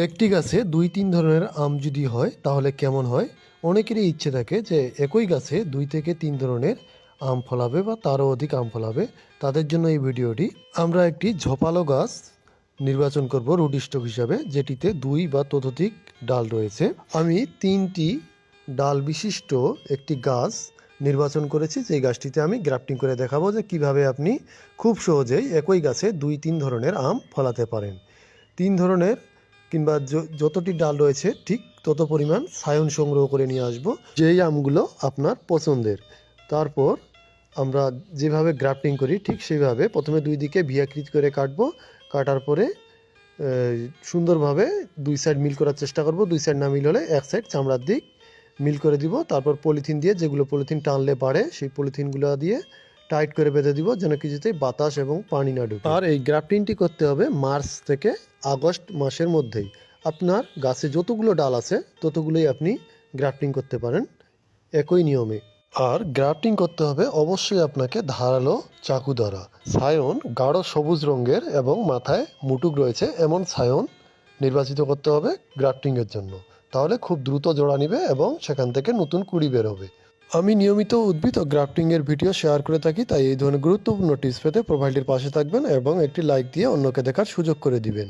একটি গাছে ২-৩ ধরনের আম যদি হয় তাহলে কেমন হয়? অনেকেরই ইচ্ছে থাকে যে একই গাছে ২ থেকে ৩ ধরনের আম ফলাবে বা তারও অধিক আম ফলাবে। তাদের জন্য এই ভিডিওটি। আমরা একটি ঝোপালো গাছ নির্বাচন করব রুট স্টক হিসাবে, যেটিতে ২ বা ততোধিক ডাল রয়েছে। আমি ৩টি ডাল বিশিষ্ট একটি গাছ নির্বাচন করেছি, যেই গাছটিতে আমি গ্রাফটিং করে দেখাবো যে কিভাবে আপনি খুব সহজেই একই গাছে ২-৩ ধরনের আম ফলাতে পারেন। ৩ ধরনের কিংবা যতটি ডাল রয়েছে ঠিক তত পরিমাণ সায়ন সংগ্রহ করে নিয়ে আসব, যেই আমগুলো আপনার পছন্দের। তারপর আমরা যেভাবে গ্রাফটিং করি ঠিক সেইভাবে প্রথমে ২ দিকে ভিয়াকৃতি করে কাটবো। কাটার পরে সুন্দরভাবে ২ সাইড মিল করার চেষ্টা করব। ২ সাইড না মিল হলে এক সাইড চামড়ার দিক মিল করে দিব। তারপর পলিথিন দিয়ে, যেগুলো পলিথিন টানলে বাড়ে, সেই পলিথিনগুলো দিয়ে টাইট করে বেঁধে দিব, যেন কিছুতেই বাতাস এবং পানি না ঢুকে। আর এই গ্রাফটিংটি করতে হবে মার্চ থেকে আগস্ট মাসের মধ্যেই। আপনার গাছে যতগুলো ডাল আছে ততগুলোই আপনি গ্রাফটিং করতে পারেন একই নিয়মে। আর গ্রাফটিং করতে হবে অবশ্যই আপনাকে ধারালো চাকু দ্বারা। সায়ন গাঢ় সবুজ রঙের এবং মাথায় মুটুক রয়েছে এমন সায়ন নির্বাচিত করতে হবে গ্রাফটিংয়ের জন্য। তাহলে খুব দ্রুত জোড়া নিবে এবং সেখান থেকে নতুন কুড়ি বের হবে। আমি নিয়মিত উদ্ভিদ ও গ্রাফটিংয়ের ভিডিও শেয়ার করে থাকি, তাই এই ধরনের গুরুত্বপূর্ণ টিপস পেতে প্রোফাইলটির পাশে থাকবেন এবং একটি লাইক দিয়ে অন্যকে দেখার সুযোগ করে দিবেন।